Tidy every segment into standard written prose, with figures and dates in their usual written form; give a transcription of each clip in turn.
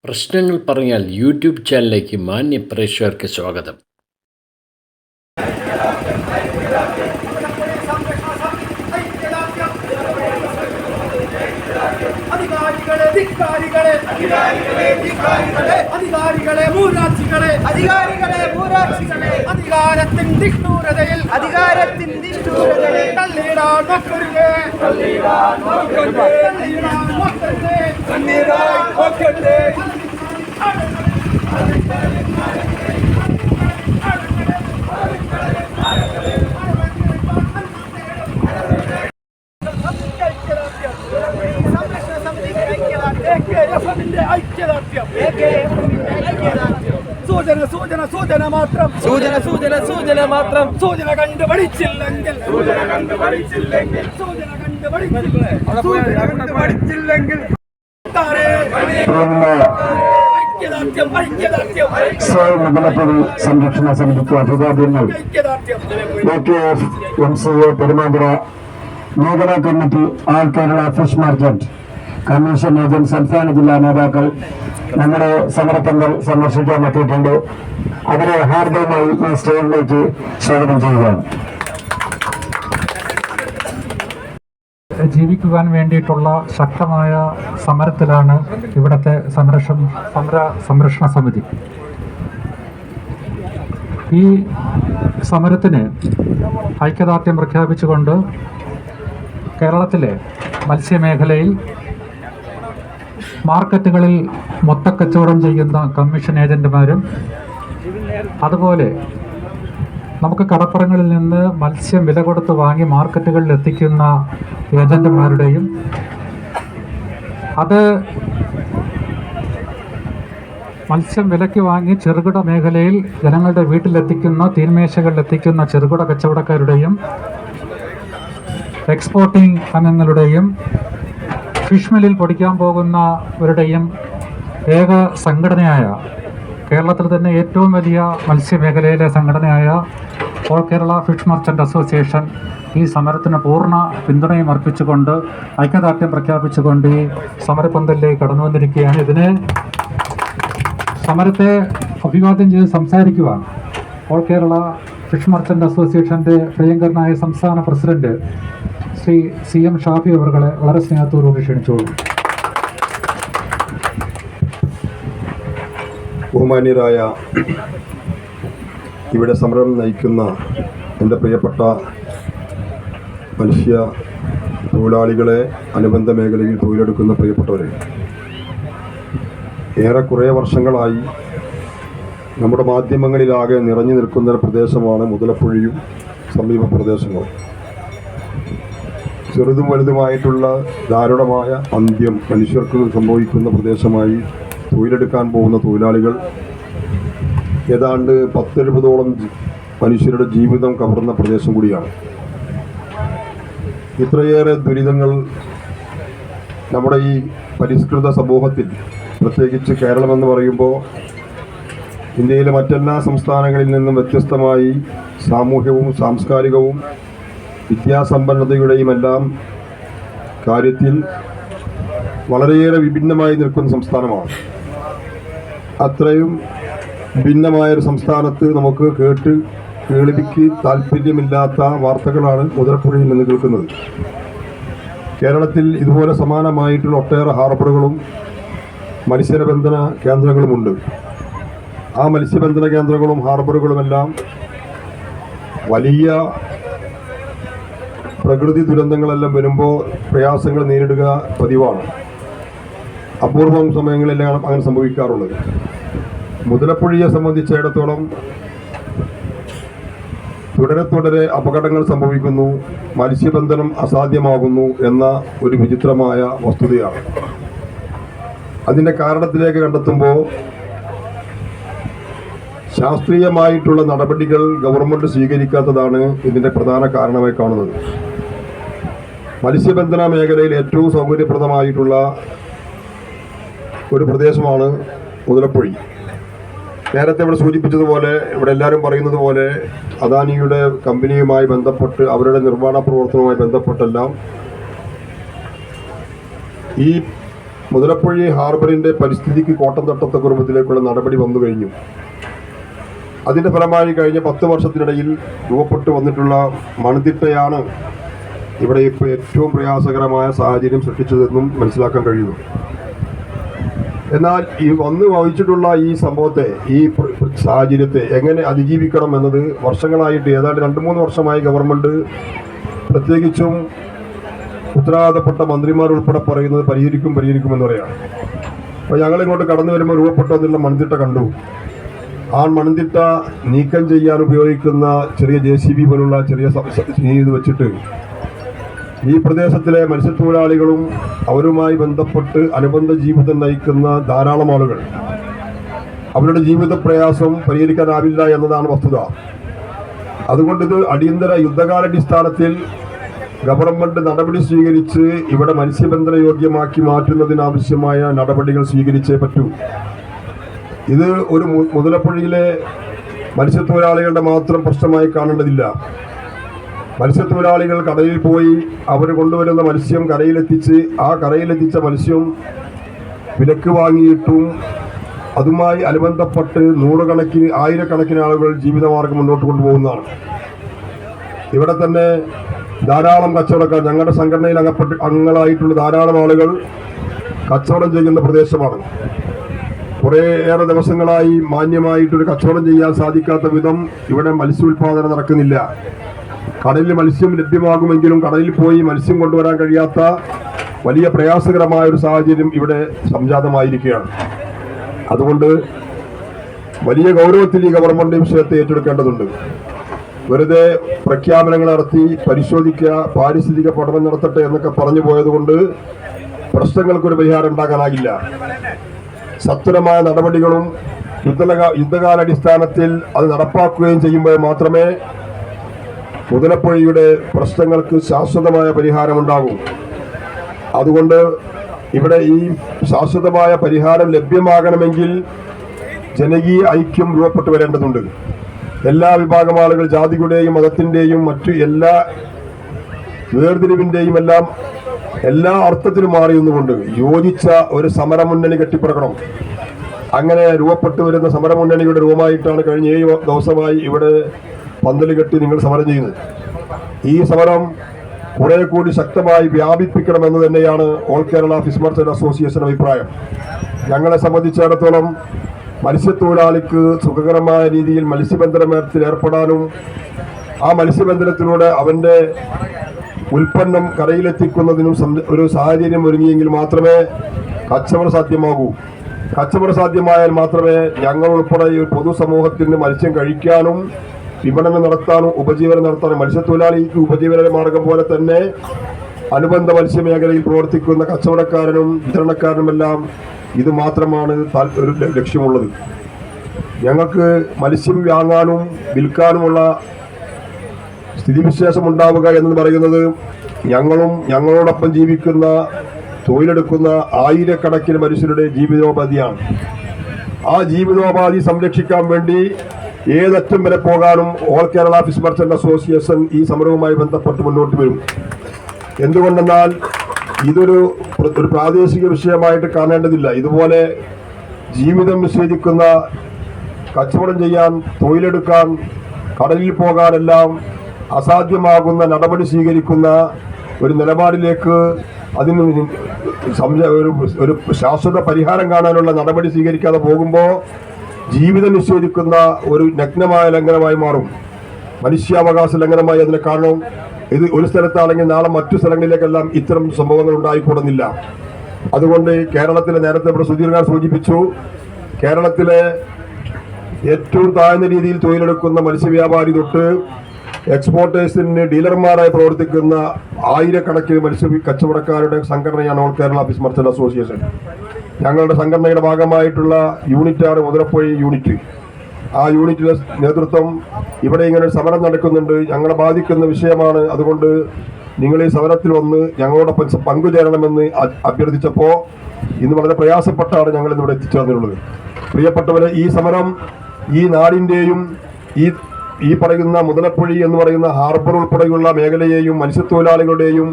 പ്രശ്നങ്ങൾ പറഞ്ഞാൽ യൂട്യൂബ് ചാനലിലേക്ക് മാന്യ പ്രേക്ഷകർക്ക് സ്വാഗതം. അധികാരത്തിൻ നിഷ്ഠൂരതയിൽ സൂചന മാത്രം സൂചന കണ്ടുപഠിച്ചില്ലെങ്കിൽ സംരക്ഷണ സമിതിക്ക് അഭിവാദ്യങ്ങൾ. MCA പെരുമാതുറ മേഖലാ committee all Kerala fish market commission agent സംസ്ഥാന ജില്ലാ നേതാക്കൾ നമ്മുടെ സമരപ്പന്തൽ സന്ദർശിക്കാൻ എത്തിയിട്ടുണ്ട്. അവരെ ഹാർദവമായി ഈ സ്റ്റേജിലേക്ക് സ്വാഗതം ചെയ്യുകയാണ്. ജീവിക്കുവാൻ വേണ്ടിയിട്ടുള്ള ശക്തമായ സമരത്തിലാണ് ഇവിടുത്തെ സംരക്ഷണ സമിതി. ഈ സമരത്തിന് ഐക്യദാർഢ്യം പ്രഖ്യാപിച്ചുകൊണ്ട് കേരളത്തിലെ മത്സ്യമേഖലയിൽ മാർക്കറ്റുകളിൽ മൊത്തക്കച്ചവടം ചെയ്യുന്ന കമ്മീഷൻ ഏജന്റുമാരും അതുപോലെ നമുക്ക് കടപ്പുറങ്ങളിൽ നിന്ന് മത്സ്യം വില കൊടുത്ത് വാങ്ങി മാർക്കറ്റുകളിൽ എത്തിക്കുന്ന ഏജന്റുമാരുടെയും അത് മത്സ്യം വിലയ്ക്ക് വാങ്ങി ചെറുകിട മേഖലയിൽ ജനങ്ങളുടെ വീട്ടിലെത്തിക്കുന്ന തീന്മേശകളിലെത്തിക്കുന്ന ചെറുകിട കച്ചവടക്കാരുടെയും എക്സ്പോർട്ടിംഗ് അംഗങ്ങളുടെയും ഫിഷ് മില്ലിൽ പൊടിക്കാൻ പോകുന്നവരുടെയും ഏക സംഘടനയായ കേരളത്തിൽ തന്നെ ഏറ്റവും വലിയ മത്സ്യമേഖലയിലെ സംഘടനയായ all Kerala fish merchant association ഈ സമരത്തിന് പൂർണ്ണ പിന്തുണയും അർപ്പിച്ചുകൊണ്ട് ഐക്യദാർഢ്യം പ്രഖ്യാപിച്ചുകൊണ്ട് ഈ സമരപന്തലിലേക്ക് കടന്നു വന്നിരിക്കുകയാണ്. ഇതിനെ സമരത്തെ അഭിവാദ്യം ചെയ്ത് സംസാരിക്കുവാൻ ഓൾ കേരള ഫിഷ് മർച്ചൻ്റ് അസോസിയേഷൻ്റെ പ്രിയങ്കരനായ സംസ്ഥാന പ്രസിഡന്റ് ശ്രീ CM ഷാഫി അവരെ വളരെ സ്നേഹത്തോടുകൂടി ക്ഷണിച്ചോളൂ. ബഹുമാന്യരായ ഇവിടെ സമരം നയിക്കുന്ന എൻ്റെ പ്രിയപ്പെട്ട മനുഷ്യ തൊഴിലാളികളെ, അനുബന്ധ മേഖലയിൽ തൊഴിലെടുക്കുന്ന പ്രിയപ്പെട്ടവരെ, ഏറെക്കുറെ വർഷങ്ങളായി നമ്മുടെ മാധ്യമങ്ങളിലാകെ നിറഞ്ഞു നിൽക്കുന്ന ഒരു പ്രദേശമാണ് മുതലപ്പുഴയും സമീപ പ്രദേശങ്ങളും. ചെറുതും വലുതുമായിട്ടുള്ള ദാരുണമായ അന്ത്യം മനുഷ്യർക്ക് സംഭവിക്കുന്ന പ്രദേശമായി തൊഴിലെടുക്കാൻ പോകുന്ന തൊഴിലാളികൾ ഏതാണ്ട് 10-70ഓളം മനുഷ്യരുടെ ജീവിതം കവർന്ന പ്രദേശം കൂടിയാണ്. ഇത്രയേറെ ദുരിതങ്ങൾ നമ്മുടെ ഈ പരിഷ്കൃത സമൂഹത്തിൽ, പ്രത്യേകിച്ച് കേരളമെന്ന് പറയുമ്പോൾ ഇന്ത്യയിലെ മറ്റെല്ലാ സംസ്ഥാനങ്ങളിൽ നിന്നും വ്യത്യസ്തമായി സാമൂഹ്യവും സാംസ്കാരികവും വിദ്യാസമ്പന്നതയുടെയുമെല്ലാം കാര്യത്തിൽ വളരെയേറെ വിഭിന്നമായി നിൽക്കുന്ന സംസ്ഥാനമാണ്. അത്രയും ഭിന്നമായൊരു സംസ്ഥാനത്ത് നമുക്ക് കേൾവിക്ക് താല്പര്യമില്ലാത്ത വാർത്തകളാണ് മുതലപ്പുഴയിൽ നിന്ന് കേൾക്കുന്നത്. കേരളത്തിൽ ഇതുപോലെ സമാനമായിട്ടുള്ള ഒട്ടേറെ ഹാർബറുകളും മത്സ്യബന്ധന കേന്ദ്രങ്ങളുമുണ്ട്. ആ മത്സ്യബന്ധന കേന്ദ്രങ്ങളും ഹാർബറുകളുമെല്ലാം വലിയ പ്രകൃതി ദുരന്തങ്ങളെല്ലാം വരുമ്പോൾ പ്രയാസങ്ങൾ നേരിടുക പതിവാണ്. അപൂർവം സമയങ്ങളിലാണ് അങ്ങനെ സംഭവിക്കാറുള്ളത്. മുതലപ്പുഴയെ സംബന്ധിച്ചിടത്തോളം തുടരെ അപകടങ്ങൾ സംഭവിക്കുന്നു, മത്സ്യബന്ധനം അസാധ്യമാകുന്നു എന്ന ഒരു വിചിത്രമായ വസ്തുതയാണ്. അതിൻ്റെ കാരണത്തിലേക്ക് കണ്ടെത്തുമ്പോൾ ശാസ്ത്രീയമായിട്ടുള്ള നടപടികൾ ഗവൺമെൻറ് സ്വീകരിക്കാത്തതാണ് ഇതിൻ്റെ പ്രധാന കാരണമായി കാണുന്നത്. മത്സ്യബന്ധന മേഖലയിൽ ഏറ്റവും സൗകര്യപ്രദമായിട്ടുള്ള ഒരു പ്രദേശമാണ് മുതലപ്പുഴ. നേരത്തെ ഇവിടെ സൂചിപ്പിച്ചതുപോലെ, ഇവിടെ എല്ലാവരും പറയുന്നത് പോലെ അദാനിയുടെ കമ്പനിയുമായി ബന്ധപ്പെട്ട് അവരുടെ നിർമ്മാണ പ്രവർത്തനവുമായി ബന്ധപ്പെട്ടെല്ലാം ഈ മുതലപ്പുഴി ഹാർബറിന്റെ പരിസ്ഥിതിക്ക് കോട്ടം തട്ടത്തക്ക രൂപത്തിലേക്കുള്ള നടപടി വന്നു കഴിഞ്ഞു. അതിന്റെ ഫലമായി കഴിഞ്ഞ 10 വർഷത്തിനിടയിൽ രൂപപ്പെട്ടു വന്നിട്ടുള്ള മൺതിട്ടയാണ് ഇവിടെ ഇപ്പോൾ ഏറ്റവും പ്രയാസകരമായ സാഹചര്യം സൃഷ്ടിച്ചതെന്നും മനസ്സിലാക്കാൻ കഴിയുന്നു. എന്നാൽ ഈ വന്നു വഹിച്ചിട്ടുള്ള ഈ സംഭവത്തെ, ഈ സാഹചര്യത്തെ എങ്ങനെ അതിജീവിക്കണം എന്നത് വർഷങ്ങളായിട്ട്, ഏതാണ്ട് 2-3 വർഷമായി ഗവൺമെന്റ്, പ്രത്യേകിച്ചും ഉത്തരവാദിത്തപ്പെട്ട മന്ത്രിമാർ ഉൾപ്പെടെ പറയുന്നത് പരിഹരിക്കുമെന്ന് പറയാം. അപ്പോൾ ഞങ്ങളിങ്ങോട്ട് കടന്നു വരുമ്പോൾ രൂപപ്പെട്ടു വന്നിട്ടുള്ള മൺതിട്ട കണ്ടു. ആ മൺതിട്ട നീക്കം ചെയ്യാൻ ഉപയോഗിക്കുന്ന ചെറിയ JCB പോലുള്ള ചെറിയ ഇത് വെച്ചിട്ട് ഈ പ്രദേശത്തിലെ മത്സ്യത്തൊഴിലാളികളും അവരുമായി ബന്ധപ്പെട്ട് അനുബന്ധ ജീവിതം നയിക്കുന്ന ധാരാളം ആളുകൾ, അവരുടെ ജീവിത പ്രയാസം പരിഹരിക്കാനാവില്ല എന്നതാണ് വസ്തുത. അതുകൊണ്ട് ഇത് അടിയന്തര യുദ്ധകാലാടിസ്ഥാനത്തിൽ ഗവൺമെന്റ് നടപടി സ്വീകരിച്ച് ഇവിടെ മത്സ്യബന്ധന യോഗ്യമാക്കി മാറ്റുന്നതിനാവശ്യമായ നടപടികൾ സ്വീകരിച്ചേ പറ്റൂ. ഇത് ഒരു മുതലപ്പുഴയിലെ മത്സ്യത്തൊഴിലാളികളുടെ മാത്രം പ്രശ്നമായി കാണേണ്ടതില്ല. മത്സ്യത്തൊഴിലാളികൾ കടലിൽ പോയി അവർ കൊണ്ടുവരുന്ന മത്സ്യം കരയിലെത്തിച്ച് ആ കരയിലെത്തിച്ച മത്സ്യം വിലക്ക് വാങ്ങിയിട്ടും അതുമായി അനുബന്ധപ്പെട്ട് നൂറുകണക്കിന് ആയിരക്കണക്കിന് ആളുകൾ ജീവിതമാർഗം മുന്നോട്ട് കൊണ്ടുപോകുന്നതാണ്. ഇവിടെ തന്നെ ധാരാളം കച്ചവടക്കാർ, ഞങ്ങളുടെ സംഘടനയിൽ അംഗങ്ങളായിട്ടുള്ള ധാരാളം ആളുകൾ കച്ചവടം ചെയ്യുന്ന പ്രദേശമാണ്. കുറേയേറെ ദിവസങ്ങളായി മാന്യമായിട്ടൊരു കച്ചവടം ചെയ്യാൻ സാധിക്കാത്ത വിധം ഇവിടെ മത്സ്യോൽപാദനം നടക്കുന്നില്ല. കടലിൽ മത്സ്യം ലഭ്യമാകുമെങ്കിലും കടലിൽ പോയി മത്സ്യം കൊണ്ടുവരാൻ കഴിയാത്ത വലിയ പ്രയാസകരമായ ഒരു സാഹചര്യം ഇവിടെ സംജാതമായിരിക്കുകയാണ്. അതുകൊണ്ട് വലിയ ഗൗരവത്തിൽ ഈ ഗവൺമെന്റ് വിഷയത്തെ ഏറ്റെടുക്കേണ്ടതുണ്ട്. വെറുതെ പ്രഖ്യാപനങ്ങൾ നടത്തി പരിശോധിക്കുക, പാരിസ്ഥിതിക പഠനം നടത്തട്ടെ എന്നൊക്കെ പറഞ്ഞു പോയതുകൊണ്ട് പ്രശ്നങ്ങൾക്കൊരു പരിഹാരം ഉണ്ടാക്കാനാകില്ല. സത്വരമായ നടപടികളും യുദ്ധകാലാടിസ്ഥാനത്തിൽ അത് നടപ്പാക്കുകയും ചെയ്യുമ്പോൾ മാത്രമേ മുതലപ്പുഴയുടെ പ്രശ്നങ്ങൾക്ക് ശാശ്വതമായ പരിഹാരമുണ്ടാകും. അതുകൊണ്ട് ഇവിടെ ഈ ശാശ്വതമായ പരിഹാരം ലഭ്യമാകണമെങ്കിൽ ജനകീയ ഐക്യം രൂപപ്പെട്ടു വരേണ്ടതുണ്ട്. എല്ലാ വിഭാഗം ആളുകൾ, ജാതിയുടെയും മതത്തിൻ്റെയും മറ്റു എല്ലാ വേർതിരിവിൻ്റെയും എല്ലാം എല്ലാ അർത്ഥത്തിലും മാറി നിന്നുകൊണ്ട് യോജിച്ച ഒരു സമരമുന്നണി കെട്ടിപ്പടുക്കണം. അങ്ങനെ രൂപപ്പെട്ടു വരുന്ന സമരമുന്നണിയുടെ രൂപമായിട്ടാണ് കഴിഞ്ഞ 7 ദിവസമായി ഇവിടെ പന്തൽ കെട്ടി നിങ്ങൾ സമരം ചെയ്യുന്നത്. ഈ സമരം കുറെ കൂടി ശക്തമായി വ്യാപിപ്പിക്കണമെന്ന് തന്നെയാണ് all Kerala fish merchant association അഭിപ്രായം. ഞങ്ങളെ സംബന്ധിച്ചിടത്തോളം മത്സ്യത്തൊഴിലാളിക്ക് സുഖകരമായ രീതിയിൽ മത്സ്യബന്ധനത്തിൽ ഏർപ്പെടാനും ആ മത്സ്യബന്ധനത്തിലൂടെ അവന്റെ ഉൽപ്പന്നം കരയിലെത്തിക്കുന്നതിനും ഒരു സാഹചര്യം ഒരുങ്ങിയെങ്കിൽ മാത്രമേ കച്ചവടം സാധ്യമാകൂ. കച്ചവടം സാധ്യമായാൽ മാത്രമേ ഞങ്ങൾ ഉൾപ്പെടെ ഈ പൊതുസമൂഹത്തിന് മത്സ്യം കഴിക്കാനും വിപണനം നടത്താനും ഉപജീവനം നടത്താനും, മത്സ്യത്തൊഴിലാളിക്ക് ഉപജീവന മാർഗം പോലെ തന്നെ അനുബന്ധ മത്സ്യമേഖലയിൽ പ്രവർത്തിക്കുന്ന കച്ചവടക്കാരനും വിതരണക്കാരനുമെല്ലാം ഇത് മാത്രമാണ് ഒരു ലക്ഷ്യമുള്ളത്. ഞങ്ങൾക്ക് മത്സ്യം വാങ്ങാനും വിൽക്കാനുമുള്ള സ്ഥിതിവിശേഷം ഉണ്ടാവുക എന്ന് പറയുന്നത് ഞങ്ങളും ഞങ്ങളോടൊപ്പം ജീവിക്കുന്ന തൊഴിലെടുക്കുന്ന ആയിരക്കണക്കിന് മനുഷ്യരുടെ ജീവിതോപാധിയാണ്. ആ ജീവിതോപാധി സംരക്ഷിക്കാൻ വേണ്ടി ഏതറ്റം വരെ പോകാനും all Kerala fish merchant association ഈ സമരവുമായി ബന്ധപ്പെട്ട് മുന്നോട്ട് വരും. എന്തുകൊണ്ടെന്നാൽ ഇതൊരു പ്രാദേശിക വിഷയമായിട്ട് കാണേണ്ടതില്ല. ഇതുപോലെ ജീവിതം നിഷേധിക്കുന്ന, കച്ചവടം ചെയ്യാൻ, തൊഴിലെടുക്കാൻ, കടലിൽ പോകാനെല്ലാം അസാധ്യമാകുന്ന നടപടി സ്വീകരിക്കുന്ന ഒരു നിലപാടിലേക്ക് അതിന് ഒരു ശാശ്വത പരിഹാരം കാണാനുള്ള നടപടി സ്വീകരിക്കാതെ പോകുമ്പോൾ ജീവിതം നിഷേധിക്കുന്ന ഒരു നഗ്നമായ ലംഘനമായി മാറും. മനുഷ്യാവകാശ ലംഘനമായി അതിനെ കാണണം. ഇത് ഒരു സ്ഥലത്താണെങ്കിൽ നാളെ മറ്റു സ്ഥലങ്ങളിലേക്കെല്ലാം ഇത്തരം സംഭവങ്ങൾ ഉണ്ടായിക്കൂടുന്നില്ല. അതുകൊണ്ട് കേരളത്തിലെ, നേരത്തെ ഇവിടെ സുധീർഖാൻ സൂചിപ്പിച്ചു, കേരളത്തിലെ ഏറ്റവും താഴ്ന്ന രീതിയിൽ തൊഴിലെടുക്കുന്ന മത്സ്യവ്യാപാരി തൊട്ട് എക്സ്പോർട്ടേഴ്സിന് ഡീലർമാരായി പ്രവർത്തിക്കുന്ന ആയിരക്കണക്കിന് മത്സ്യ കച്ചവടക്കാരുടെ സംഘടനയാണ് all Kerala fish merchant association. ഞങ്ങളുടെ സംഘടനയുടെ ഭാഗമായിട്ടുള്ള യൂണിറ്റാണ് മുതലപ്പുഴി യൂണിറ്റ്. ആ യൂണിറ്റിലെ നേതൃത്വം ഇവിടെ ഇങ്ങനെ സമരം നടക്കുന്നുണ്ട്, ഞങ്ങളെ ബാധിക്കുന്ന വിഷയമാണ്. അതുകൊണ്ട് നിങ്ങൾ ഈ സമരത്തിൽ വന്ന് ഞങ്ങളോടൊപ്പം പങ്കുചേരണമെന്ന് അഭ്യർത്ഥിച്ചപ്പോൾ ഇന്ന് വളരെ പ്രയാസപ്പെട്ടാണ് ഞങ്ങൾ ഇന്നിവിടെ എത്തിച്ചേർന്നിട്ടുള്ളത്. പ്രിയപ്പെട്ടവരെ, ഈ സമരം ഈ നാടിൻ്റെയും ഈ ഈ പറയുന്ന മുതലപ്പുഴി എന്ന് പറയുന്ന ഹാർബർ ഉൾപ്പെടെയുള്ള മേഖലയെയും മത്സ്യത്തൊഴിലാളികളുടെയും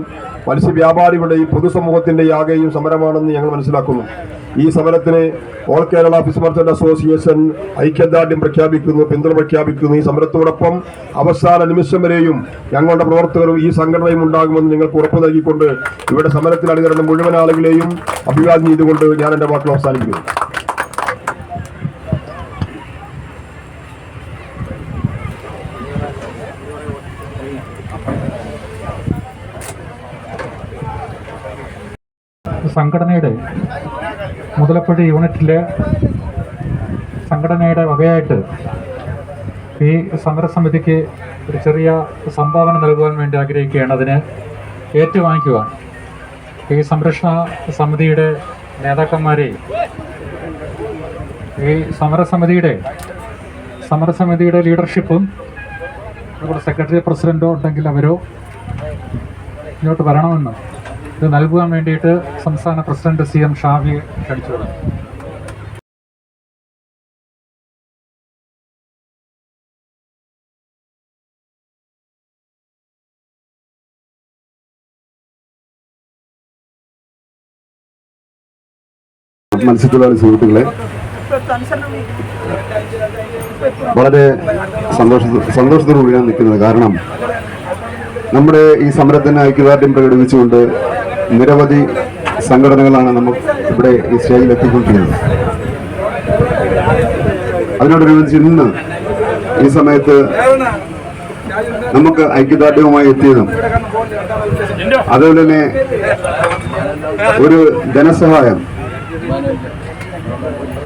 മത്സ്യവ്യാപാരികളുടെയും പൊതുസമൂഹത്തിന്റെ ആകെയും സമരമാണെന്ന് ഞങ്ങൾ മനസ്സിലാക്കുന്നു. ഈ സമരത്തിന് all Kerala fish merchant association ഐക്യദാർഢ്യം പ്രഖ്യാപിക്കുന്നു, പിന്തുണ പ്രഖ്യാപിക്കുന്നു. ഈ സമരത്തോടൊപ്പം അവസാന നിമിഷം വരെയും ഞങ്ങളുടെ പ്രവർത്തകരും ഈ സംഘടനയും ഉണ്ടാകുമെന്ന് നിങ്ങൾക്ക് ഉറപ്പു നൽകിക്കൊണ്ട് ഇവിടെ സമരത്തിൽ അണിനിരന്ന മുഴുവൻ ആളുകളെയും അഭിവാദ്യം ചെയ്തുകൊണ്ട് ഞാൻ എന്റെ വാക്കുകൾ അവസാനിപ്പിക്കുന്നു. സംഘടനയുടെ മുതലപ്പുഴ യൂണിറ്റിലെ സംഘടനയുടെ വകയായിട്ട് ഈ സമരസമിതിക്ക് ഒരു ചെറിയ സംഭാവന നൽകുവാൻ വേണ്ടി ആഗ്രഹിക്കുകയാണ്. അതിന് ഏറ്റുവാങ്ങിക്കുവാൻ ഈ സംരക്ഷണ സമിതിയുടെ നേതാക്കന്മാരെ, ഈ സമരസമിതിയുടെ ലീഡർഷിപ്പും നമ്മുടെ സെക്രട്ടറി പ്രസിഡന്റോ ഉണ്ടെങ്കിൽ അവരോ ഇങ്ങോട്ട് വരണമെന്ന് ഇത് നൽകുവാൻ വേണ്ടിയിട്ട് സംസ്ഥാന പ്രസിഡന്റ് CM ഷാഫിയെ ക്ഷണിച്ചു. മത്സ്യത്തൊഴിലാളി സുഹൃത്തുക്കളെ, വളരെ സന്തോഷത്തോടുകൂടി ഞാൻ നിൽക്കുന്നത്. കാരണം നമ്മുടെ ഈ സമരത്തിന് ഐക്യദാർഢ്യം പ്രകടിപ്പിച്ചുകൊണ്ട് നിരവധി സംഘടനകളാണ് നമുക്ക് ഇവിടെ ഈ സ്റ്റേജിൽ എത്തിക്കൊണ്ടിരിക്കുന്നത്. അതിനോടനുബന്ധിച്ച് ഇന്ന് ഈ സമയത്ത് നമുക്ക് ഐക്യദാർഢ്യവുമായി എത്തിയതും അതുപോലെ തന്നെ ഒരു ധനസഹായം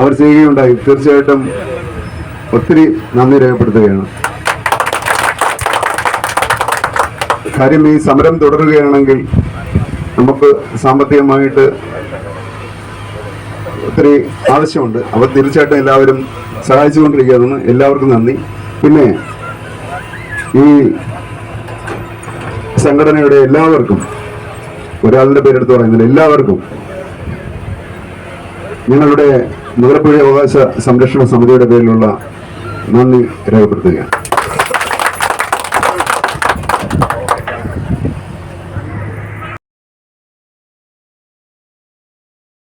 അവർ ചെയ്യുകയുണ്ടായി. തീർച്ചയായിട്ടും ഒത്തിരി നന്ദി രേഖപ്പെടുത്തുകയാണ്. കാര്യം, ഈ സമരം തുടരുകയാണെങ്കിൽ നമുക്ക് സാമ്പത്തികമായിട്ട് ഒത്തിരി ആവശ്യമുണ്ട്. അവർ തീർച്ചയായിട്ടും എല്ലാവരും സഹായിച്ചുകൊണ്ടിരിക്കുകയാണ്. എല്ലാവർക്കും നന്ദി. പിന്നെ ഈ സംഘടനയുടെ എല്ലാവർക്കും, ഒരാളുടെ പേരെടുത്ത് പറയുന്നില്ല, എല്ലാവർക്കും ഞങ്ങളുടെ മുതലപ്പുഴ അവകാശ സംരക്ഷണ സമിതിയുടെ പേരിലുള്ള നന്ദി രേഖപ്പെടുത്തുകയാണ്.